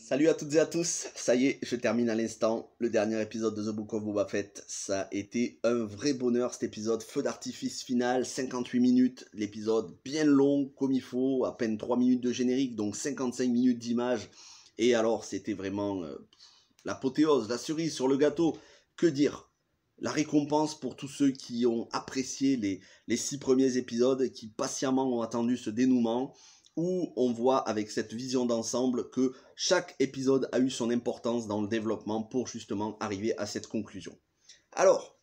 Salut à toutes et à tous, ça y est, je termine à l'instant le dernier épisode de The Book of Boba Fett. Ça a été un vrai bonheur cet épisode, feu d'artifice final, 58 minutes, l'épisode bien long comme il faut, à peine 3 minutes de générique, donc 55 minutes d'image. Et alors c'était vraiment l'apothéose, la cerise sur le gâteau, que dire? La récompense pour tous ceux qui ont apprécié les 6 premiers épisodes, qui patiemment ont attendu ce dénouement, où on voit avec cette vision d'ensemble que chaque épisode a eu son importance dans le développement pour justement arriver à cette conclusion. Alors,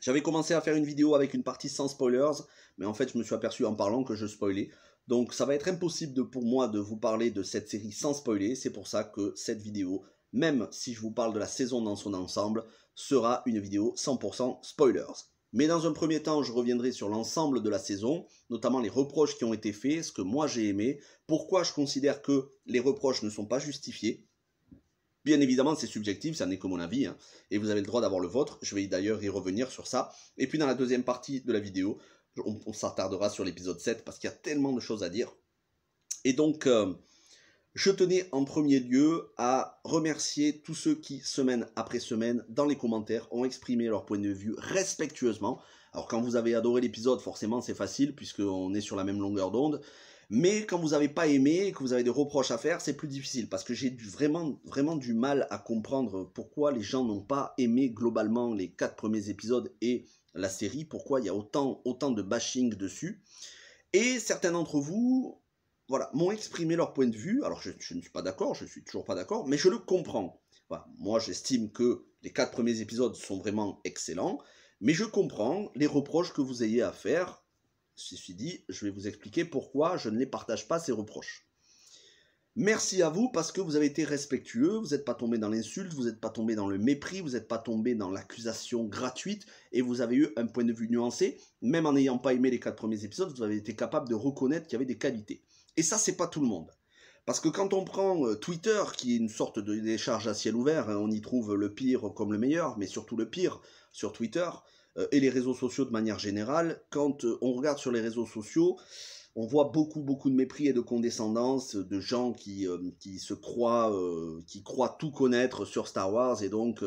j'avais commencé à faire une vidéo avec une partie sans spoilers, mais en fait je me suis aperçu en parlant que je spoilais. Donc ça va être impossible pour moi de vous parler de cette série sans spoiler, c'est pour ça que cette vidéo, même si je vous parle de la saison dans son ensemble, sera une vidéo 100% spoilers. Mais dans un premier temps, je reviendrai sur l'ensemble de la saison, notamment les reproches qui ont été faits, ce que moi j'ai aimé, pourquoi je considère que les reproches ne sont pas justifiés. Bien évidemment, c'est subjectif, ça n'est que mon avis, hein, et vous avez le droit d'avoir le vôtre, je vais d'ailleurs y revenir sur ça. Et puis dans la deuxième partie de la vidéo, on s'attardera sur l'épisode 7, parce qu'il y a tellement de choses à dire. Et donc, je tenais en premier lieu à remercier tous ceux qui, semaine après semaine, dans les commentaires, ont exprimé leur point de vue respectueusement. Alors quand vous avez adoré l'épisode, forcément c'est facile, puisqu'on est sur la même longueur d'onde. Mais quand vous n'avez pas aimé et que vous avez des reproches à faire, c'est plus difficile. Parce que j'ai vraiment du mal à comprendre pourquoi les gens n'ont pas aimé globalement les 4 premiers épisodes et la série. Pourquoi il y a autant de bashing dessus. Et certains d'entre vous... voilà, m'ont exprimé leur point de vue. Alors je ne suis pas d'accord, je ne suis toujours pas d'accord, mais je le comprends. Voilà, moi j'estime que les 4 premiers épisodes sont vraiment excellents, mais je comprends les reproches que vous ayez à faire. Ceci dit, je vais vous expliquer pourquoi je ne les partage pas, ces reproches. Merci à vous parce que vous avez été respectueux, vous n'êtes pas tombé dans l'insulte, vous n'êtes pas tombé dans le mépris, vous n'êtes pas tombé dans l'accusation gratuite et vous avez eu un point de vue nuancé. Même en n'ayant pas aimé les 4 premiers épisodes, vous avez été capable de reconnaître qu'il y avait des qualités. Et ça, c'est pas tout le monde. Parce que quand on prend Twitter, qui est une sorte de décharge à ciel ouvert, hein, on y trouve le pire comme le meilleur, mais surtout le pire sur Twitter, et les réseaux sociaux de manière générale, quand on regarde sur les réseaux sociaux, on voit beaucoup de mépris et de condescendance de gens qui croient tout connaître sur Star Wars et donc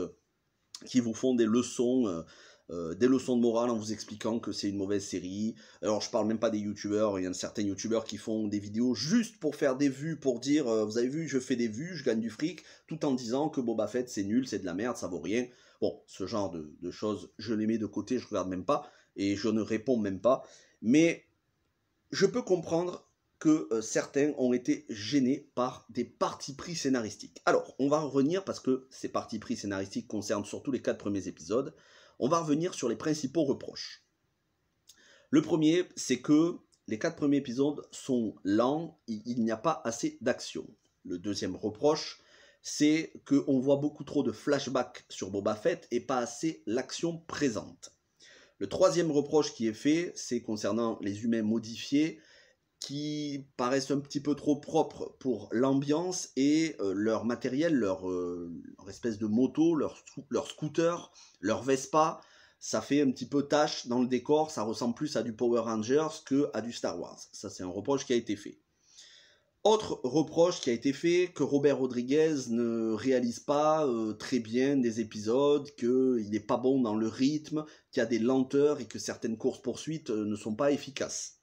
qui vous font des leçons de morale en vous expliquant que c'est une mauvaise série. Alors je parle même pas des youtubeurs, il y a certains youtubeurs qui font des vidéos juste pour faire des vues, pour dire vous avez vu, je fais des vues, je gagne du fric, tout en disant que Boba Fett c'est nul, c'est de la merde, ça vaut rien. Bon, ce genre de choses, je les mets de côté, je regarde même pas, et je ne réponds même pas. Mais je peux comprendre que certains ont été gênés par des partis pris scénaristiques. Alors, on va revenir, parce que ces partis pris scénaristiques concernent surtout les 4 premiers épisodes, on va revenir sur les principaux reproches. Le premier, c'est que les 4 premiers épisodes sont lents, il n'y a pas assez d'action. Le deuxième reproche, c'est qu'on voit beaucoup trop de flashbacks sur Boba Fett et pas assez l'action présente. Le troisième reproche qui est fait, c'est concernant les humains modifiés qui paraissent un petit peu trop propres pour l'ambiance et leur matériel, leur espèce de moto, leur scooter, leur Vespa, ça fait un petit peu tache dans le décor, ça ressemble plus à du Power Rangers qu'à du Star Wars. Ça, c'est un reproche qui a été fait. Autre reproche qui a été fait, que Robert Rodriguez ne réalise pas très bien des épisodes, qu'il n'est pas bon dans le rythme, qu'il y a des lenteurs et que certaines courses-poursuites ne sont pas efficaces.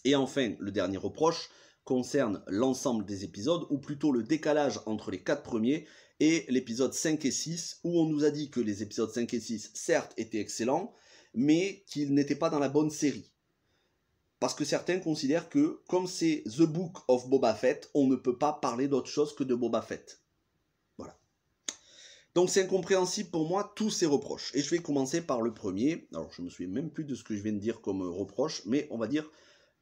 Et enfin, le dernier reproche concerne l'ensemble des épisodes, ou plutôt le décalage entre les 4 premiers et l'épisode 5 et 6, où on nous a dit que les épisodes 5 et 6, certes, étaient excellents, mais qu'ils n'étaient pas dans la bonne série. Parce que certains considèrent que, comme c'est The Book of Boba Fett, on ne peut pas parler d'autre chose que de Boba Fett. Voilà. Donc c'est incompréhensible pour moi, tous ces reproches. Et je vais commencer par le premier. Alors je me souviens même plus de ce que je viens de dire comme reproche, mais on va dire,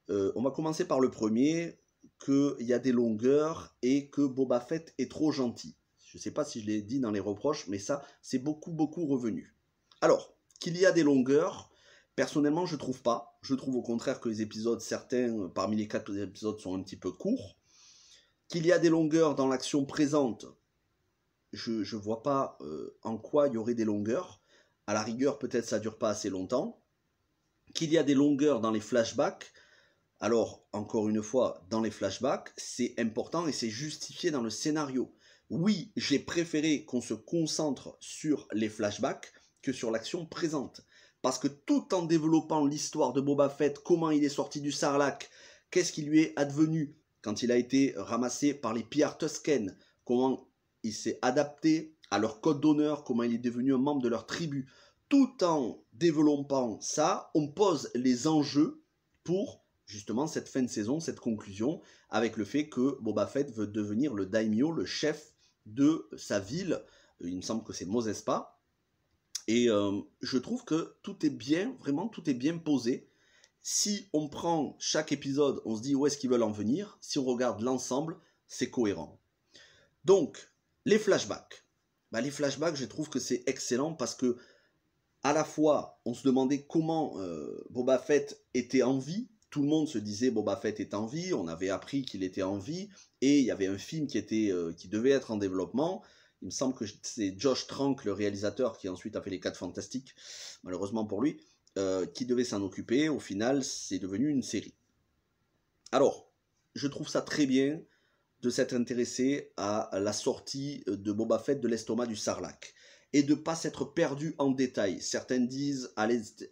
on va commencer par le premier, qu'il y a des longueurs et que Boba Fett est trop gentil. Je ne sais pas si je l'ai dit dans les reproches, mais ça, c'est beaucoup revenu. Alors, qu'il y a des longueurs... personnellement, je trouve pas. Je trouve au contraire que les épisodes, certains, parmi les 4 épisodes, sont un petit peu courts. Qu'il y a des longueurs dans l'action présente, je vois pas en quoi il y aurait des longueurs. À la rigueur, peut-être ça dure pas assez longtemps. Qu'il y a des longueurs dans les flashbacks, Alors, encore une fois, dans les flashbacks, c'est important et c'est justifié dans le scénario. Oui, j'ai préféré qu'on se concentre sur les flashbacks que sur l'action présente. Parce que tout en développant l'histoire de Boba Fett, comment il est sorti du Sarlacc, qu'est-ce qui lui est advenu quand il a été ramassé par les pillards Tusken, comment il s'est adapté à leur code d'honneur, comment il est devenu un membre de leur tribu. Tout en développant ça, on pose les enjeux pour justement cette fin de saison, cette conclusion, avec le fait que Boba Fett veut devenir le daimyo, le chef de sa ville. Il me semble que c'est Mos Espa. Et je trouve que tout est bien, vraiment tout est bien posé. Si on prend chaque épisode, on se dit où est-ce qu'ils veulent en venir. Si on regarde l'ensemble, c'est cohérent. Donc, les flashbacks. Les flashbacks, je trouve que c'est excellent parce que à la fois, on se demandait comment Boba Fett était en vie. Tout le monde se disait Boba Fett est en vie. On avait appris qu'il était en vie. Et il y avait un film qui devait être en développement. Il me semble que c'est Josh Trank, le réalisateur, qui ensuite a fait les 4 Fantastiques, malheureusement pour lui, qui devait s'en occuper. Au final, c'est devenu une série. Alors, je trouve ça très bien de s'être intéressé à la sortie de Boba Fett de l'estomac du Sarlacc et de ne pas s'être perdu en détail. Certains disent à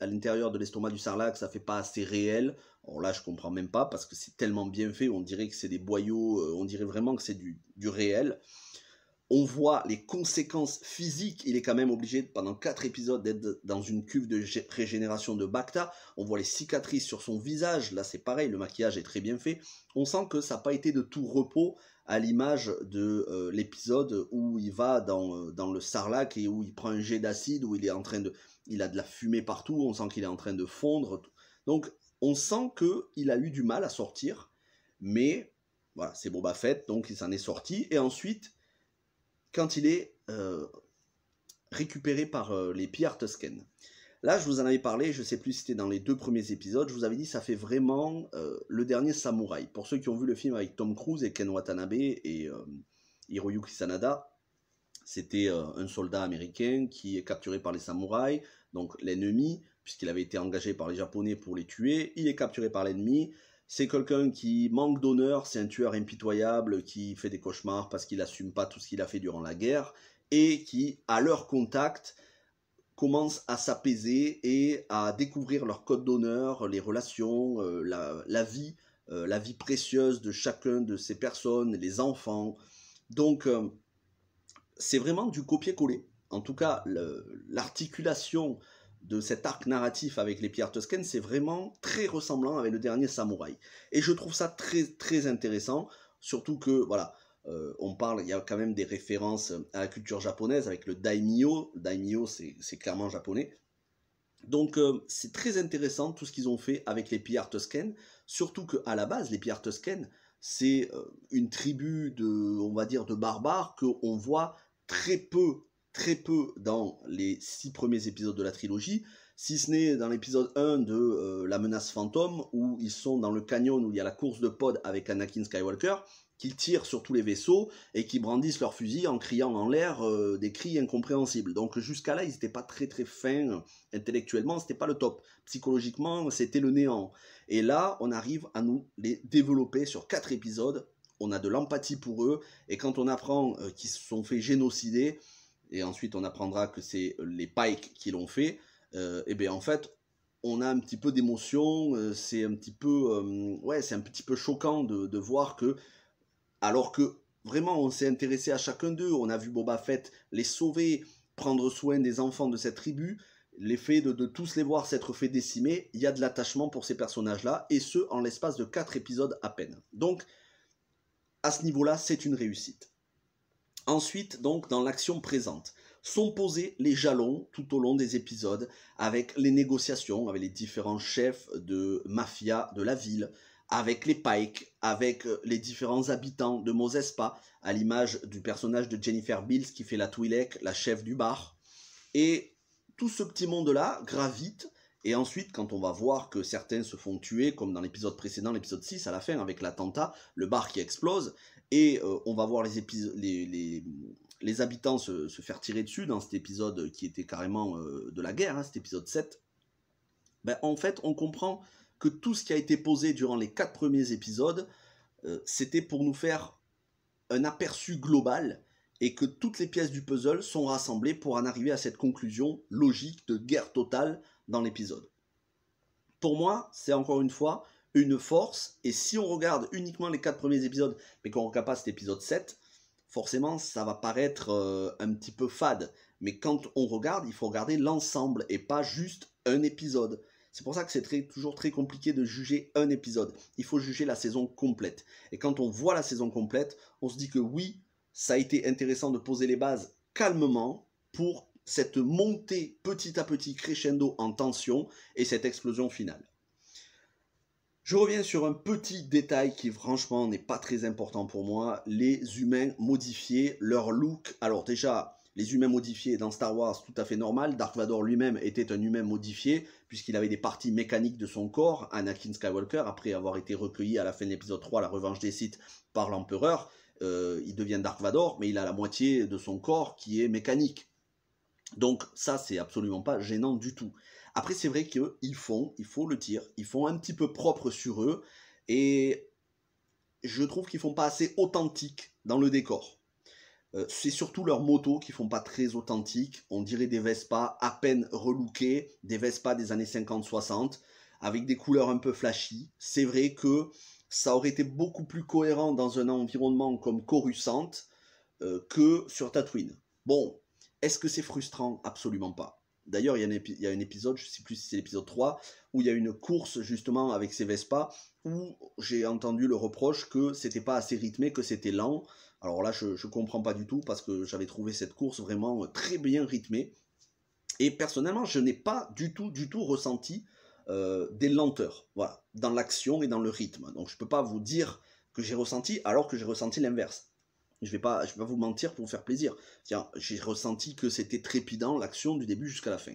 l'intérieur de l'estomac du Sarlacc, ça fait pas assez réel. Alors là, je comprends même pas parce que c'est tellement bien fait, on dirait que c'est des boyaux, on dirait vraiment que c'est du réel. On voit les conséquences physiques. Il est quand même obligé, pendant 4 épisodes, d'être dans une cuve de régénération de Bacta. On voit les cicatrices sur son visage. Là, c'est pareil, le maquillage est très bien fait. On sent que ça n'a pas été de tout repos, à l'image de l'épisode où il va dans le Sarlacc et où il prend un jet d'acide, où il a de la fumée partout. On sent qu'il est en train de fondre. Donc, on sent qu'il a eu du mal à sortir. Mais, voilà, c'est Boba Fett, donc il s'en est sorti. Et ensuite, quand il est récupéré par les pillards Tusken. Là, je vous en avais parlé, je ne sais plus si c'était dans les 2 premiers épisodes, je vous avais dit ça fait vraiment le dernier samouraï. Pour ceux qui ont vu le film avec Tom Cruise et Ken Watanabe et Hiroyuki Sanada, c'était un soldat américain qui est capturé par les samouraïs, donc l'ennemi, puisqu'il avait été engagé par les Japonais pour les tuer, il est capturé par l'ennemi. C'est quelqu'un qui manque d'honneur, c'est un tueur impitoyable qui fait des cauchemars parce qu'il n'assume pas tout ce qu'il a fait durant la guerre et qui, à leur contact, commence à s'apaiser et à découvrir leur code d'honneur, les relations, la vie précieuse de chacun de ces personnes, les enfants. Donc, c'est vraiment du copier-coller. En tout cas, l'articulation de cet arc narratif avec les pillards Tusken, c'est vraiment très ressemblant avec le dernier Samouraï. Et je trouve ça très, très intéressant, surtout que, voilà, il y a quand même des références à la culture japonaise avec le daimyo. Le daimyo, c'est clairement japonais. Donc, c'est très intéressant tout ce qu'ils ont fait avec les pillards Tusken, surtout qu'à la base, les pillards Tusken, c'est une tribu on va dire, de barbares qu'on voit très peu dans les 6 premiers épisodes de la trilogie, si ce n'est dans l'épisode 1 de La menace fantôme, où ils sont dans le canyon où il y a la course de pod avec Anakin Skywalker, qu'ils tirent sur tous les vaisseaux et qui brandissent leurs fusils en criant en l'air des cris incompréhensibles. Donc jusqu'à là, ils n'étaient pas très très fins intellectuellement, c'était pas le top. Psychologiquement, c'était le néant. Et là, on arrive à nous les développer sur 4 épisodes. On a de l'empathie pour eux, et quand on apprend qu'ils se sont fait génocider, et ensuite on apprendra que c'est les Pike qui l'ont fait, et bien en fait, on a un petit peu d'émotion, c'est un petit peu, c'est un petit peu choquant de voir que, alors que vraiment on s'est intéressé à chacun d'eux, on a vu Boba Fett les sauver, prendre soin des enfants de cette tribu, l'effet de tous les voir s'être fait décimer, il y a de l'attachement pour ces personnages-là, et ce, en l'espace de 4 épisodes à peine. Donc, à ce niveau-là, c'est une réussite. Ensuite, donc, dans l'action présente, sont posés les jalons tout au long des épisodes avec les négociations avec les différents chefs de mafia de la ville, avec les Pike, avec les différents habitants de Mos Espa, à l'image du personnage de Jennifer Beals qui fait la Twi'lek, la chef du bar. Et tout ce petit monde-là gravite. Et ensuite, quand on va voir que certains se font tuer, comme dans l'épisode précédent, l'épisode 6, à la fin, avec l'attentat, le bar qui explose, et on va voir les habitants se faire tirer dessus dans cet épisode qui était carrément de la guerre, cet épisode 7, en fait, on comprend que tout ce qui a été posé durant les 4 premiers épisodes, c'était pour nous faire un aperçu global et que toutes les pièces du puzzle sont rassemblées pour en arriver à cette conclusion logique de guerre totale dans l'épisode. Pour moi, c'est encore une fois une force, et si on regarde uniquement les 4 premiers épisodes, mais qu'on ne regarde pas cet épisode 7, forcément ça va paraître un petit peu fade, mais quand on regarde, il faut regarder l'ensemble et pas juste un épisode. C'est pour ça que c'est toujours très compliqué de juger un épisode. Il faut juger la saison complète. Et quand on voit la saison complète, on se dit que oui, ça a été intéressant de poser les bases calmement pour cette montée petit à petit crescendo en tension et cette explosion finale. Je reviens sur un petit détail qui franchement n'est pas très important pour moi, les humains modifiés, leur look. Alors déjà, les humains modifiés dans Star Wars, tout à fait normal. Dark Vador lui-même était un humain modifié, puisqu'il avait des parties mécaniques de son corps, Anakin Skywalker, après avoir été recueilli à la fin de l'épisode 3, la revanche des Sith, par l'Empereur. Il devient Dark Vador, mais il a la moitié de son corps qui est mécanique. Donc ça, c'est absolument pas gênant du tout. Après, c'est vrai qu'ils font, il faut le dire, ils font un petit peu propre sur eux, et je trouve qu'ils font pas assez authentique dans le décor. C'est surtout leurs motos qui font pas très authentiques. On dirait des Vespa à peine relookées, des Vespa des années 50-60, avec des couleurs un peu flashy. C'est vrai que ça aurait été beaucoup plus cohérent dans un environnement comme Coruscant que sur Tatooine. Bon, est-ce que c'est frustrant? Absolument pas. D'ailleurs, il y a un épisode, je ne sais plus si c'est l'épisode 3, où il y a une course justement avec ces Vespa, où j'ai entendu le reproche que c'était pas assez rythmé, que c'était lent. Alors là, je ne comprends pas du tout, parce que j'avais trouvé cette course vraiment très bien rythmée. Et personnellement, je n'ai pas du tout ressenti des lenteurs, voilà, dans l'action et dans le rythme. Donc je ne peux pas vous dire que j'ai ressenti, alors que j'ai ressenti l'inverse. Je vais pas vous mentir pour vous faire plaisir. J'ai ressenti que c'était trépidant, l'action du début jusqu'à la fin.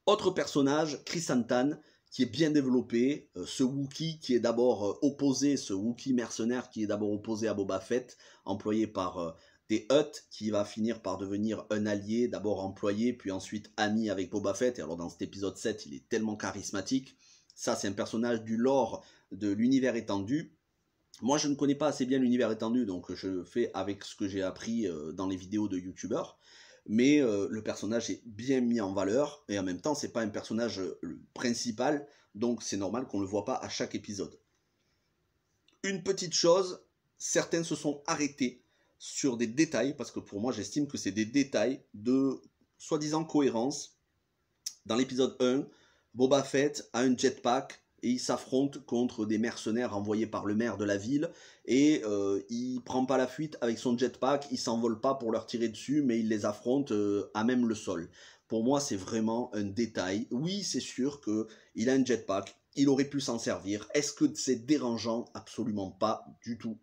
Autre personnage, Chrysanthemum, qui est bien développé, ce Wookiee qui est d'abord opposé, ce Wookiee mercenaire qui est d'abord opposé à Boba Fett, employé par des Hutt, qui va finir par devenir un allié, d'abord employé, puis ensuite ami avec Boba Fett. Et alors dans cet épisode 7, il est tellement charismatique. Ça, c'est un personnage du lore de l'univers étendu. Moi, je ne connais pas assez bien l'univers étendu, donc je fais avec ce que j'ai appris dans les vidéos de youtubeurs. Mais le personnage est bien mis en valeur, et en même temps, c'est pas un personnage principal, donc c'est normal qu'on ne le voit pas à chaque épisode. Une petite chose, certains se sont arrêtés sur des détails, parce que pour moi, j'estime que c'est des détails de soi-disant cohérence. Dans l'épisode 1, Boba Fett a un jetpack, et il s'affronte contre des mercenaires envoyés par le maire de la ville, et il prend pas la fuite avec son jetpack, il s'envole pas pour leur tirer dessus, mais il les affronte à même le sol. Pour moi, c'est vraiment un détail. Oui, c'est sûr qu'il a un jetpack, il aurait pu s'en servir. Est-ce que c'est dérangeant? Absolument pas, du tout.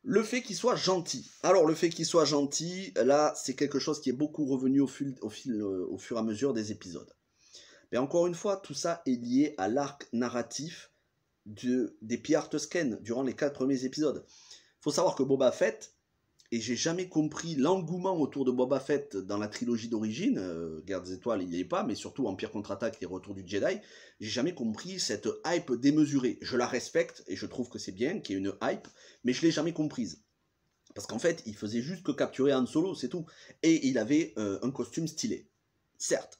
Le fait qu'il soit gentil. Alors, le fait qu'il soit gentil, là, c'est quelque chose qui est beaucoup revenu au fur et à mesure des épisodes. Mais encore une fois, tout ça est lié à l'arc narratif des Pierre Tusken durant les 4 premiers épisodes. Il faut savoir que Boba Fett, et j'ai jamais compris l'engouement autour de Boba Fett dans la trilogie d'origine, Guerre des Étoiles, il n'y est pas, mais surtout Empire contre-attaque et Retour du Jedi, j'ai jamais compris cette hype démesurée. Je la respecte et je trouve que c'est bien qu'il y ait une hype, mais je l'ai jamais comprise. Parce qu'en fait, il faisait juste que capturer Han Solo, c'est tout. Et il avait un costume stylé. Certes.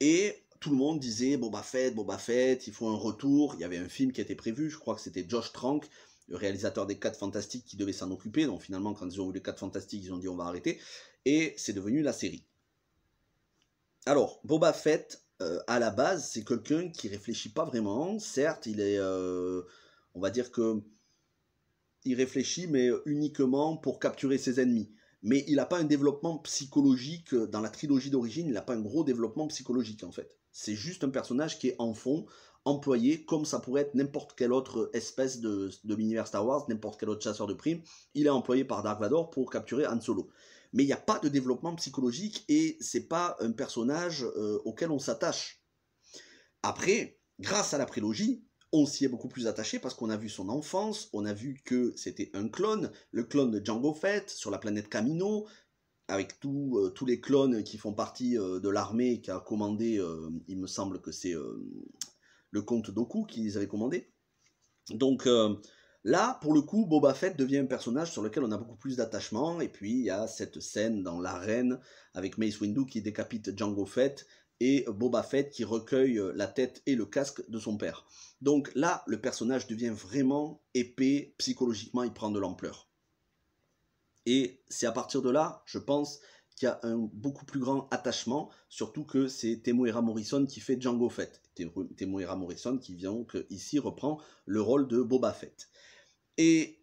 Et tout le monde disait Boba Fett, il faut un retour. Il y avait un film qui était prévu, je crois que c'était Josh Trank, le réalisateur des 4 Fantastiques, qui devait s'en occuper. Donc finalement, quand ils ont vu les 4 Fantastiques, ils ont dit on va arrêter. Et c'est devenu la série. Alors, Boba Fett, à la base, c'est quelqu'un qui réfléchit pas vraiment. Certes, il est, on va dire que il réfléchit, mais uniquement pour capturer ses ennemis. Mais il n'a pas un développement psychologique, dans la trilogie d'origine, il n'a pas un gros développement psychologique en fait. C'est juste un personnage qui est en fond, employé, comme ça pourrait être n'importe quelle autre espèce de l'univers Star Wars, n'importe quel autre chasseur de primes, il est employé par Dark Vador pour capturer Han Solo. Mais il n'y a pas de développement psychologique et c'est pas un personnage auquel on s'attache. Après, grâce à la prélogie, on s'y est beaucoup plus attaché parce qu'on a vu son enfance, on a vu que c'était un clone, le clone de Jango Fett sur la planète Kamino. avec tous les clones qui font partie de l'armée qui a commandé, il me semble que c'est le comte Dooku qui les avait commandés. Donc là, pour le coup, Boba Fett devient un personnage sur lequel on a beaucoup plus d'attachement, et puis il y a cette scène dans l'arène avec Mace Windu qui décapite Jango Fett, et Boba Fett qui recueille la tête et le casque de son père. Donc là, le personnage devient vraiment épais, psychologiquement, il prend de l'ampleur. Et c'est à partir de là, je pense, qu'il y a un beaucoup plus grand attachement, surtout que c'est Temuera Morrison qui fait Jango Fett. Temuera Morrison qui vient donc ici reprend le rôle de Boba Fett. Et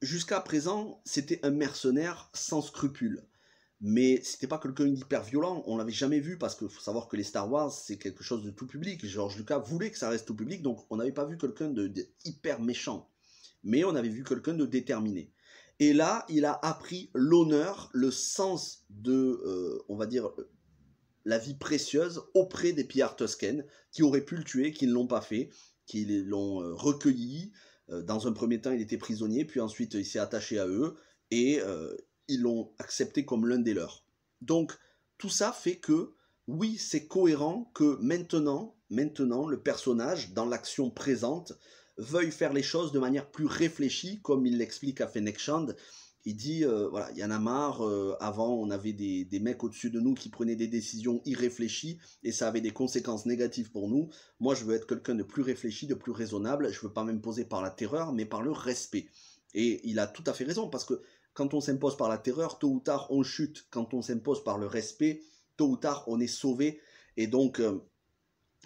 jusqu'à présent, c'était un mercenaire sans scrupules. Mais c'était pas quelqu'un d'hyper violent, on l'avait jamais vu, parce qu'il faut savoir que les Star Wars, c'est quelque chose de tout public. George Lucas voulait que ça reste tout public, donc on n'avait pas vu quelqu'un de hyper méchant. Mais on avait vu quelqu'un de déterminé. Et là, il a appris l'honneur, le sens de, on va dire, la vie précieuse auprès des pillards Tusken, qui auraient pu le tuer, qui ne l'ont pas fait, qui l'ont recueilli. Dans un premier temps, il était prisonnier, puis ensuite, il s'est attaché à eux, et ils l'ont accepté comme l'un des leurs. Donc, tout ça fait que, oui, c'est cohérent que maintenant, le personnage, dans l'action présente, veuille faire les choses de manière plus réfléchie, comme il l'explique à Fennec Shand. Il dit, voilà, il y en a marre, avant on avait des mecs au-dessus de nous qui prenaient des décisions irréfléchies, et ça avait des conséquences négatives pour nous. Moi je veux être quelqu'un de plus réfléchi, de plus raisonnable, je veux pas m'imposer par la terreur, mais par le respect. Et il a tout à fait raison, parce que quand on s'impose par la terreur, tôt ou tard on chute. Quand on s'impose par le respect, tôt ou tard on est sauvé. Et donc,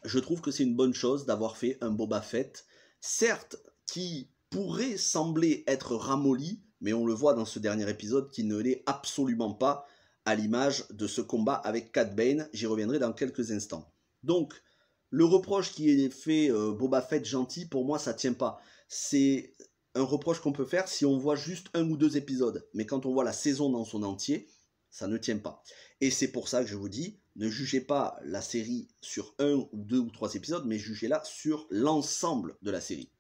je trouve que c'est une bonne chose d'avoir fait un Boba Fett, certes, qui pourrait sembler être ramolli, mais on le voit dans ce dernier épisode qui ne l'est absolument pas, à l'image de ce combat avec Cad Bane. J'y reviendrai dans quelques instants. Donc, le reproche qui est fait Boba Fett gentil, pour moi, ça tient pas. C'est un reproche qu'on peut faire si on voit juste un ou deux épisodes. Mais quand on voit la saison dans son entier, ça ne tient pas. Et c'est pour ça que je vous dis, ne jugez pas la série sur un ou deux ou trois épisodes, mais jugez-la sur l'ensemble de la série.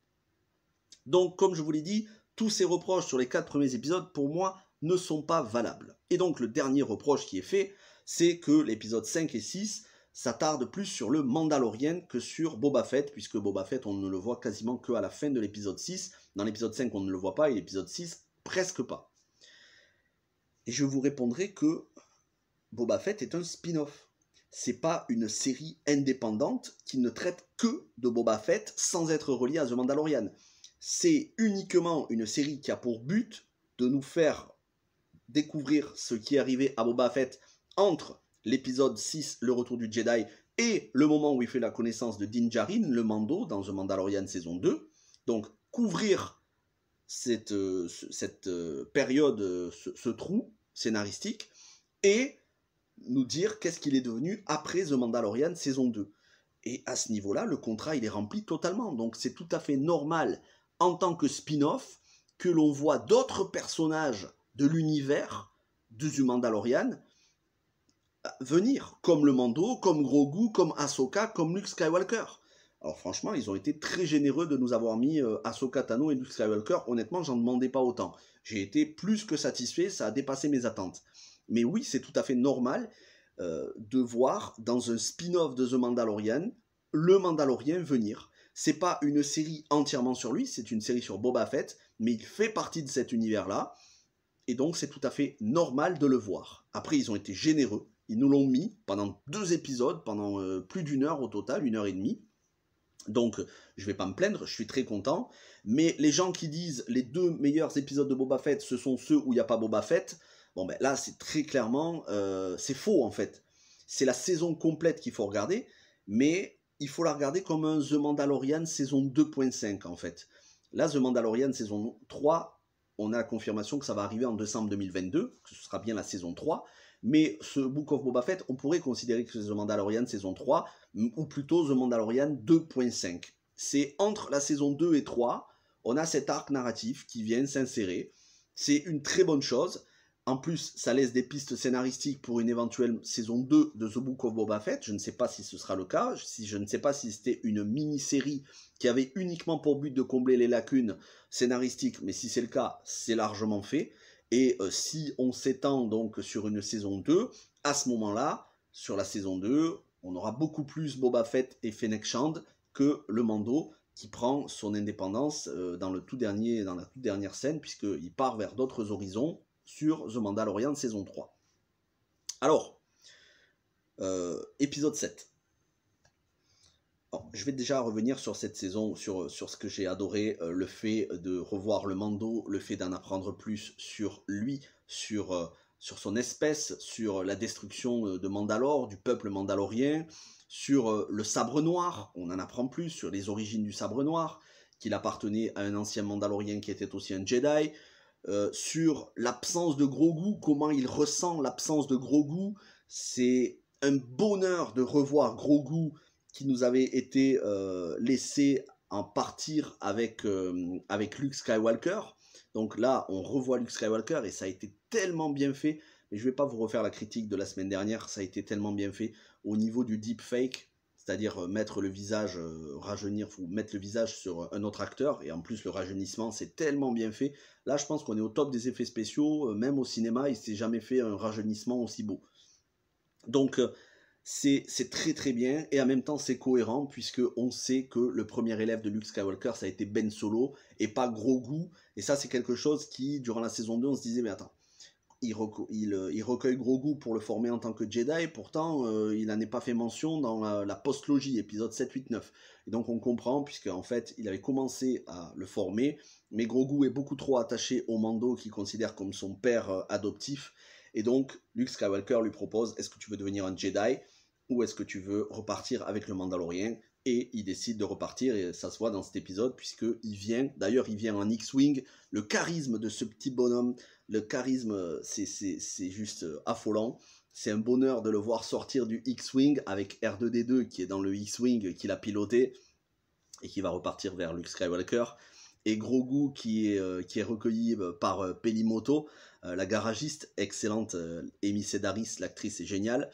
Donc, comme je vous l'ai dit, tous ces reproches sur les 4 premiers épisodes, pour moi, ne sont pas valables. Et donc, le dernier reproche qui est fait, c'est que l'épisode 5 et 6 s'attardent plus sur le Mandalorian que sur Boba Fett, puisque Boba Fett, on ne le voit quasiment qu'à la fin de l'épisode 6. Dans l'épisode 5, on ne le voit pas, et l'épisode 6, presque pas. Et je vous répondrai que Boba Fett est un spin-off. C'est pas une série indépendante qui ne traite que de Boba Fett sans être reliée à The Mandalorian. C'est uniquement une série qui a pour but de nous faire découvrir ce qui est arrivé à Boba Fett entre l'épisode 6, le retour du Jedi, et le moment où il fait la connaissance de Din Djarin, le Mando, dans The Mandalorian saison 2. Donc, couvrir cette période, ce trou scénaristique, et nous dire qu'est-ce qu'il est devenu après The Mandalorian saison 2. Et à ce niveau-là, le contrat, il est rempli totalement. Donc c'est tout à fait normal, en tant que spin-off, que l'on voit d'autres personnages de l'univers de The Mandalorian venir, comme le Mando, comme Grogu, comme Ahsoka, comme Luke Skywalker. Alors franchement, ils ont été très généreux de nous avoir mis Ahsoka Tano et Luke Skywalker. Honnêtement, j'en demandais pas autant. J'ai été plus que satisfait, ça a dépassé mes attentes. Mais oui, c'est tout à fait normal de voir dans un spin-off de The Mandalorian, le Mandalorien venir. C'est pas une série entièrement sur lui, c'est une série sur Boba Fett, mais il fait partie de cet univers-là, et donc c'est tout à fait normal de le voir. Après, ils ont été généreux, ils nous l'ont mis pendant 2 épisodes, pendant plus d'1 heure au total, 1h30. Donc, je vais pas me plaindre, je suis très content. Mais les gens qui disent les 2 meilleurs épisodes de Boba Fett, ce sont ceux où il n'y a pas Boba Fett, bon ben là, c'est très clairement, c'est faux en fait. C'est la saison complète qu'il faut regarder, mais il faut la regarder comme un The Mandalorian saison 2.5 en fait. Là, The Mandalorian saison 3, on a la confirmation que ça va arriver en décembre 2022, que ce sera bien la saison 3. Mais ce Book of Boba Fett, on pourrait considérer que c'est The Mandalorian saison 3, ou plutôt The Mandalorian 2.5. C'est entre la saison 2 et 3, on a cet arc narratif qui vient s'insérer. C'est une très bonne chose. En plus, ça laisse des pistes scénaristiques pour une éventuelle saison 2 de The Book of Boba Fett. Je ne sais pas si ce sera le cas. Je ne sais pas si c'était une mini-série qui avait uniquement pour but de combler les lacunes scénaristiques. Mais si c'est le cas, c'est largement fait. Et si on s'étend donc sur une saison 2, à ce moment-là, sur la saison 2, on aura beaucoup plus Boba Fett et Fennec Shand que le Mando qui prend son indépendance dans la toute dernière scène, puisqu'il part vers d'autres horizons sur The Mandalorian saison 3. Alors, épisode 7. Alors, je vais déjà revenir sur cette saison, sur ce que j'ai adoré, le fait de revoir le Mando, le fait d'en apprendre plus sur lui, sur son espèce, sur la destruction de Mandalore, du peuple mandalorien, sur le sabre noir, on en apprend plus, sur les origines du sabre noir, qu'il appartenait à un ancien Mandalorien qui était aussi un Jedi, sur l'absence de Grogu, comment il ressent l'absence de Grogu. C'est un bonheur de revoir Grogu qui nous avait été laissé en partir avec Luke Skywalker. Donc là, on revoit Luke Skywalker et ça a été tellement bien fait. Mais je ne vais pas vous refaire la critique de la semaine dernière, ça a été tellement bien fait au niveau du deepfake, c'est-à-dire mettre le visage, rajeunir, ou mettre le visage sur un autre acteur, et en plus le rajeunissement, c'est tellement bien fait. Là, je pense qu'on est au top des effets spéciaux, même au cinéma, il ne s'est jamais fait un rajeunissement aussi beau. Donc, c'est très très bien, et en même temps c'est cohérent, puisque on sait que le premier élève de Luke Skywalker, ça a été Ben Solo, et pas Grogu, et ça c'est quelque chose qui, durant la saison 2, on se disait, mais attends, il recueille Grogu pour le former en tant que Jedi, pourtant il n'en est pas fait mention dans la post-logie, épisode 7, 8, 9. Et donc on comprend, puisqu'en fait il avait commencé à le former, mais Grogu est beaucoup trop attaché au Mando qu'il considère comme son père adoptif, et donc Luke Skywalker lui propose, est-ce que tu veux devenir un Jedi, ou est-ce que tu veux repartir avec le Mandalorien? Et il décide de repartir, et ça se voit dans cet épisode, puisqu'il vient, d'ailleurs il vient en X-Wing, le charisme de ce petit bonhomme, le charisme, c'est juste affolant. C'est un bonheur de le voir sortir du X-Wing avec R2-D2 qui est dans le X-Wing qu'il a piloté et qui va repartir vers Luke Skywalker. Et Grogu qui est recueilli par Pelimoto, la garagiste, excellente, Amy Sedaris, l'actrice est géniale,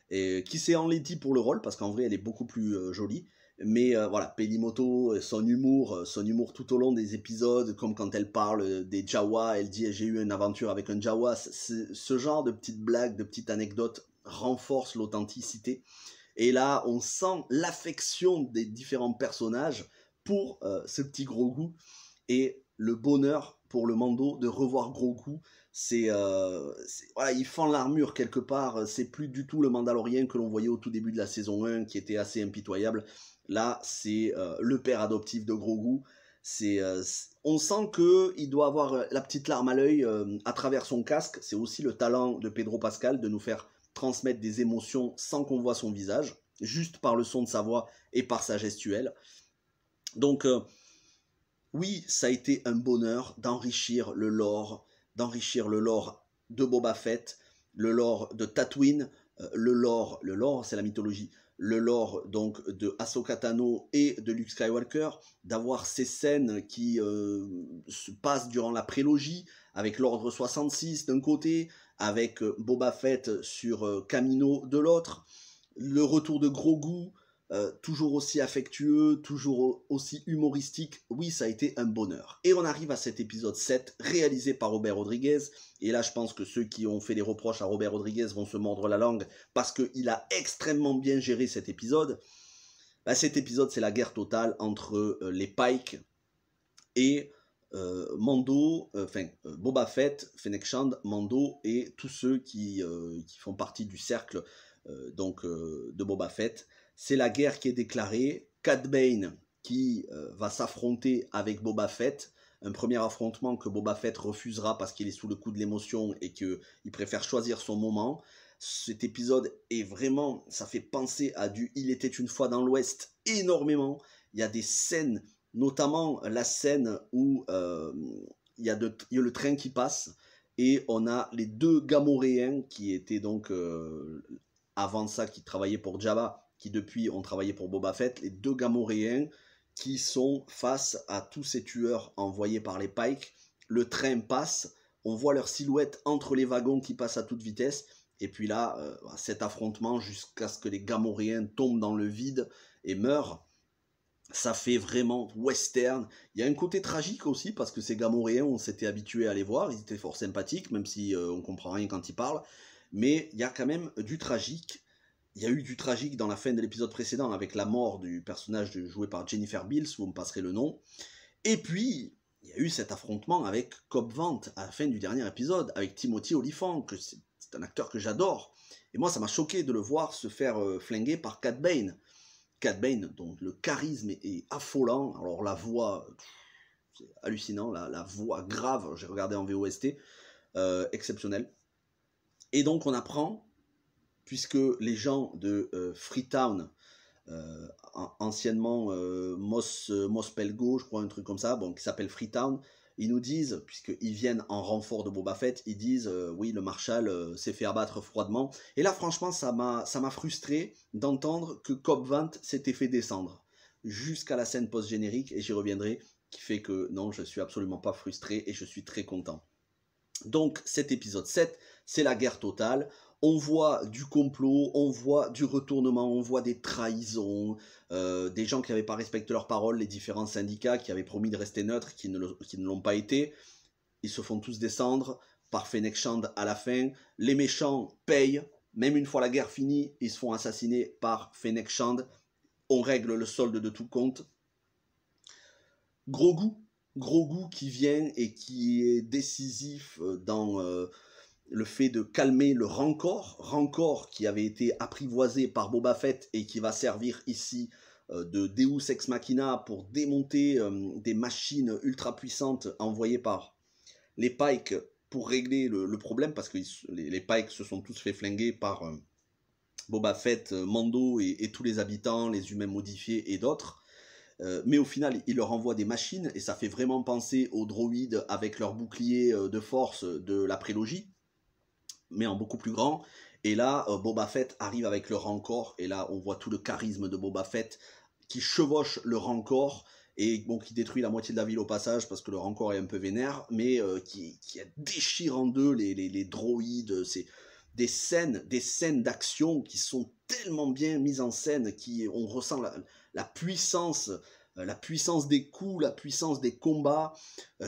et qui s'est enlaidie pour le rôle parce qu'en vrai elle est beaucoup plus jolie. Mais voilà, Pelimoto, son humour tout au long des épisodes, comme quand elle parle des Jawa, elle dit j'ai eu une aventure avec un Jawa, ce genre de petites blagues, de petites anecdotes renforce l'authenticité. Et là, on sent l'affection des différents personnages pour ce petit Grogu, et le bonheur pour le Mando de revoir Grogu. Voilà, il fend l'armure quelque part, c'est plus du tout le Mandalorien que l'on voyait au tout début de la saison 1 qui était assez impitoyable. Là c'est le père adoptif de Grogu. On sent qu'il doit avoir la petite larme à l'œil à travers son casque. C'est aussi le talent de Pedro Pascal de nous faire transmettre des émotions sans qu'on voit son visage, juste par le son de sa voix et par sa gestuelle. Donc oui, ça a été un bonheur d'enrichir le lore de Boba Fett, le lore de Tatooine, le lore c'est la mythologie, le lore donc de Ahsoka Tano et de Luke Skywalker, d'avoir ces scènes qui se passent durant la prélogie, avec l'Ordre 66 d'un côté, avec Boba Fett sur Kamino de l'autre, le retour de Grogu, toujours aussi affectueux, toujours aussi humoristique. Oui, ça a été un bonheur. Et on arrive à cet épisode 7, réalisé par Robert Rodriguez. Et là, je pense que ceux qui ont fait des reproches à Robert Rodriguez vont se mordre la langue, parce qu'il a extrêmement bien géré cet épisode. Cet épisode, c'est la guerre totale entre les Pike et Mando, Boba Fett, Fennec Shand, Mando et tous ceux qui font partie du cercle de Boba Fett. C'est la guerre qui est déclarée. Cad Bane qui va s'affronter avec Boba Fett. Un premier affrontement que Boba Fett refusera parce qu'il est sous le coup de l'émotion et qu'il préfère choisir son moment. Cet épisode est vraiment, ça fait penser à du Il était une fois dans l'Ouest énormément. Il y a des scènes, notamment la scène où il y a le train qui passe et on a les deux Gamoréens qui étaient donc avant ça, qui travaillaient pour Jabba, qui depuis ont travaillé pour Boba Fett, les deux Gamoréens qui sont face à tous ces tueurs envoyés par les Pike. Le train passe, on voit leur silhouette entre les wagons qui passent à toute vitesse, et puis là, cet affrontement jusqu'à ce que les Gamoréens tombent dans le vide et meurent. Ça fait vraiment western. Il y a un côté tragique aussi, parce que ces Gamoréens, on s'était habitué à les voir, ils étaient fort sympathiques, même si on comprend rien quand ils parlent. Mais il y a quand même du tragique. Il y a eu du tragique dans la fin de l'épisode précédent, avec la mort du personnage joué par Jennifer Beals, vous me passerez le nom. Et puis, il y a eu cet affrontement avec Cobb Vanth à la fin du dernier épisode, avec Timothy Olyphant, que c'est un acteur que j'adore. Et moi, ça m'a choqué de le voir se faire flinguer par Cad Bane. Cad Bane, dont le charisme est affolant. Alors la voix, c'est hallucinant, la voix grave, j'ai regardé en VOST, exceptionnelle. Et donc on apprend, puisque les gens de Freetown, anciennement Mos Pelgo, je crois, un truc comme ça, bon, qui s'appelle Freetown, ils nous disent, puisqu'ils viennent en renfort de Boba Fett, ils disent oui, le Marshal s'est fait abattre froidement. Et là, franchement, ça m'a frustré d'entendre que Cobb Vanth s'était fait descendre jusqu'à la scène post-générique, et j'y reviendrai, qui fait que non, je suis absolument pas frustré et je suis très content. Donc cet épisode 7, c'est la guerre totale. On voit du complot, on voit du retournement, on voit des trahisons, des gens qui n'avaient pas respecté leurs paroles, les différents syndicats qui avaient promis de rester neutres, qui ne l'ont pas été. Ils se font tous descendre par Fennec Shand à la fin. Les méchants payent, même une fois la guerre finie, ils se font assassiner par Fennec Shand. On règle le solde de tout compte. Grogu qui vient et qui est décisif dans le fait de calmer le Rancor qui avait été apprivoisé par Boba Fett et qui va servir ici de Deus Ex Machina pour démonter des machines ultra puissantes envoyées par les Pikes pour régler le problème, parce que les Pikes se sont tous fait flinguer par Boba Fett, Mando et tous les habitants, les humains modifiés et d'autres. Mais au final, il leur envoie des machines, et ça fait vraiment penser aux droïdes avec leur bouclier de force de la prélogie, mais en beaucoup plus grand. Et là, Boba Fett arrive avec le Rancor, et là, on voit tout le charisme de Boba Fett qui chevauche le Rancor, et bon, qui détruit la moitié de la ville au passage, parce que le Rancor est un peu vénère, mais qui déchire en deux les droïdes. C'est des scènes d'action qui sont tellement bien mises en scène, on ressent la puissance des coups, la puissance des combats.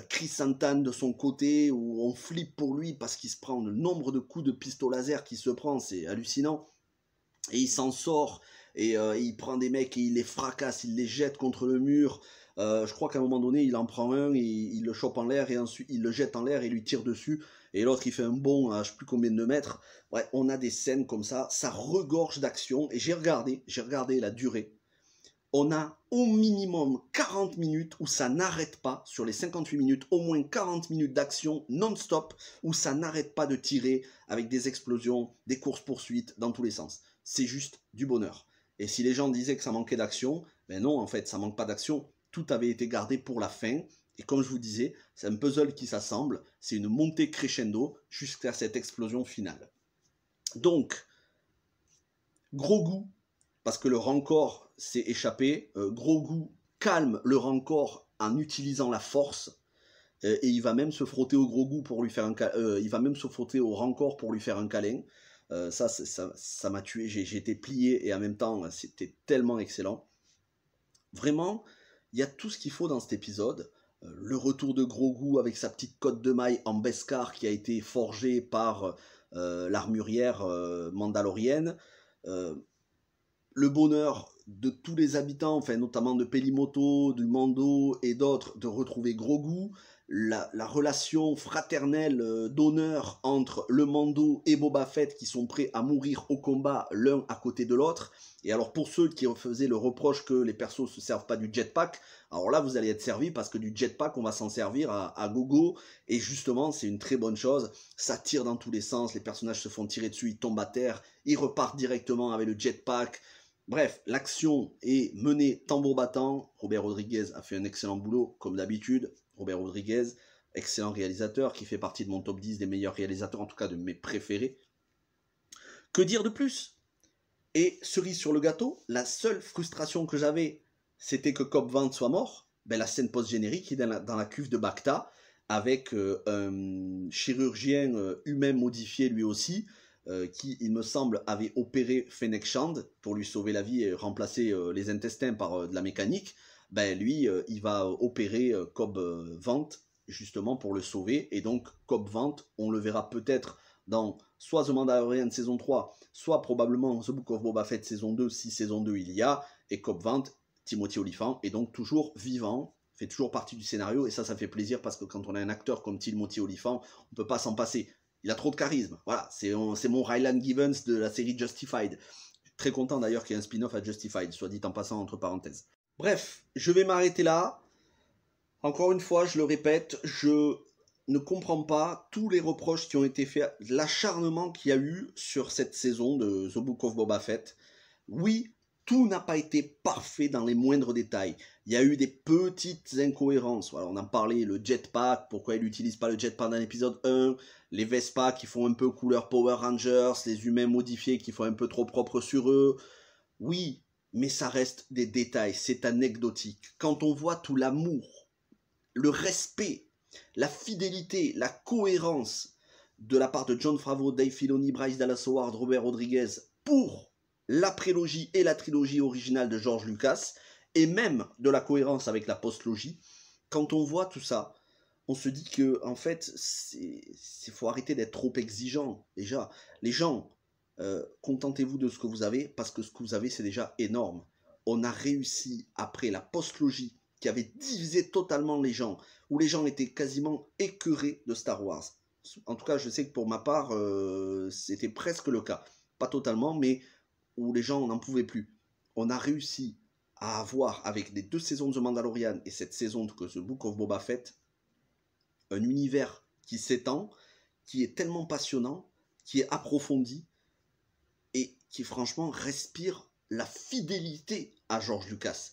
Chris Santan de son côté, où on flippe pour lui parce qu'il se prend le nombre de coups de pistolet laser qu'il se prend, c'est hallucinant. Et il s'en sort, et il prend des mecs et il les fracasse, il les jette contre le mur. Je crois qu'à un moment donné, il en prend un, il le chope en l'air, et ensuite il le jette en l'air et lui tire dessus. Et l'autre, il fait un bond à je sais plus combien de mètres. Ouais, on a des scènes comme ça regorge d'action. Et j'ai regardé la durée. On a au minimum 40 minutes où ça n'arrête pas, sur les 58 minutes, au moins 40 minutes d'action non-stop, où ça n'arrête pas de tirer avec des explosions, des courses-poursuites dans tous les sens. C'est juste du bonheur. Et si les gens disaient que ça manquait d'action, ben non, en fait, ça manque pas d'action. Tout avait été gardé pour la fin. Et comme je vous disais, c'est un puzzle qui s'assemble, c'est une montée crescendo jusqu'à cette explosion finale. Donc, Grogu, parce que le Rancor s'est échappé, Grogu calme le Rancor en utilisant la force, et il va même se frotter au Grogu pour lui faire il va même se frotter au Rancor pour lui faire un câlin. Ça m'a tué, j'ai été plié, et en même temps c'était tellement excellent. Vraiment, il y a tout ce qu'il faut dans cet épisode. Le retour de Grogu avec sa petite cotte de maille en Beskar qui a été forgée par l'armurière mandalorienne. Le bonheur de tous les habitants, enfin notamment de Pelimoto, du Mando et d'autres, de retrouver Grogu, la relation fraternelle d'honneur entre le Mando et Boba Fett qui sont prêts à mourir au combat l'un à côté de l'autre. Et alors pour ceux qui faisaient le reproche que les persos ne se servent pas du jetpack, alors là vous allez être servis, parce que du jetpack on va s'en servir à gogo, et justement c'est une très bonne chose. Ça tire dans tous les sens, les personnages se font tirer dessus, ils tombent à terre, ils repartent directement avec le jetpack. Bref, l'action est menée tambour battant. Robert Rodriguez a fait un excellent boulot, comme d'habitude. Robert Rodriguez, excellent réalisateur, qui fait partie de mon top 10 des meilleurs réalisateurs, en tout cas de mes préférés. Que dire de plus? Et cerise sur le gâteau, la seule frustration que j'avais, c'était que Cobb Vanth soit mort. Ben, la scène post-générique est dans la cuve de Bacta, avec un chirurgien humain modifié lui aussi, qui, il me semble, avait opéré Fennec Shand pour lui sauver la vie et remplacer les intestins par de la mécanique. ben lui, il va opérer Cobb Vanth, justement pour le sauver. Et donc, Cobb Vanth, on le verra peut-être dans soit The Mandalorian saison 3, soit probablement The Book of Boba Fett saison 2, si saison 2 il y a. Et Cobb Vanth, Timothy Olyphant, est donc toujours vivant, fait toujours partie du scénario. Et ça fait plaisir parce que quand on a un acteur comme Timothy Olyphant, on ne peut pas s'en passer. Il a trop de charisme. Voilà, c'est mon Ryland Givens de la série Justified. Très content d'ailleurs qu'il y ait un spin-off à Justified, soit dit en passant entre parenthèses. Bref, je vais m'arrêter là. Encore une fois, je le répète, je ne comprends pas tous les reproches qui ont été faits, l'acharnement qu'il y a eu sur cette saison de The Book of Boba Fett. Oui, tout n'a pas été parfait dans les moindres détails. Il y a eu des petites incohérences. Voilà, on en parlait, le jetpack, pourquoi il n'utilise pas le jetpack dans l'épisode 1, les Vespa qui font un peu couleur Power Rangers, les humains modifiés qui font un peu trop propre sur eux. Oui, mais ça reste des détails, c'est anecdotique. Quand on voit tout l'amour, le respect, la fidélité, la cohérence de la part de Jon Favreau, Dave Filoni, Bryce Dallas Howard, Robert Rodriguez pour la prélogie et la trilogie originale de George Lucas, et même de la cohérence avec la postlogie, quand on voit tout ça, on se dit que en fait, faut arrêter d'être trop exigeant. Déjà, les gens, contentez-vous de ce que vous avez, parce que ce que vous avez, c'est déjà énorme. On a réussi, après la postlogie, qui avait divisé totalement les gens, où les gens étaient quasiment écœurés de Star Wars. En tout cas, je sais que pour ma part, c'était presque le cas. Pas totalement, mais où les gens n'en pouvaient plus. On a réussi à avoir, avec les 2 saisons de The Mandalorian et cette saison de The Book of Boba Fett, un univers qui s'étend, qui est tellement passionnant, qui est approfondi, et qui franchement respire la fidélité à George Lucas.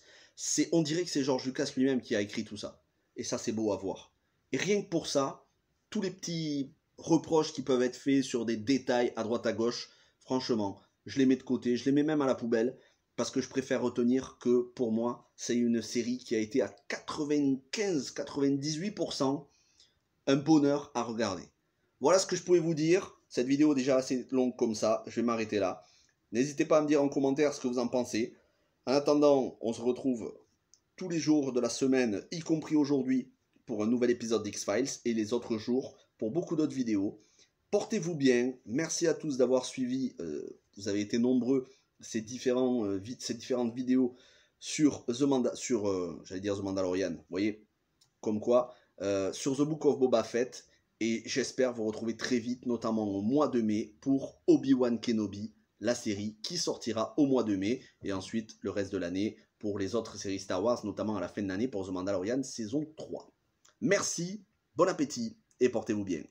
On dirait que c'est George Lucas lui-même qui a écrit tout ça. Et ça, c'est beau à voir. Et rien que pour ça, tous les petits reproches qui peuvent être faits sur des détails à droite à gauche, franchement, je les mets de côté, je les mets même à la poubelle, parce que je préfère retenir que, pour moi, c'est une série qui a été à 95-98% un bonheur à regarder. Voilà ce que je pouvais vous dire. Cette vidéo est déjà assez longue comme ça, je vais m'arrêter là. N'hésitez pas à me dire en commentaire ce que vous en pensez. En attendant, on se retrouve tous les jours de la semaine, y compris aujourd'hui, pour un nouvel épisode d'X-Files, et les autres jours pour beaucoup d'autres vidéos. Portez-vous bien, merci à tous d'avoir suivi, vous avez été nombreux, ces différentes vidéos sur j'allais dire The Mandalorian, vous voyez, comme quoi, sur The Book of Boba Fett, et j'espère vous retrouver très vite, notamment au mois de mai, pour Obi-Wan Kenobi, la série qui sortira au mois de mai, et ensuite le reste de l'année pour les autres séries Star Wars, notamment à la fin de l'année pour The Mandalorian saison 3. Merci, bon appétit, et portez-vous bien.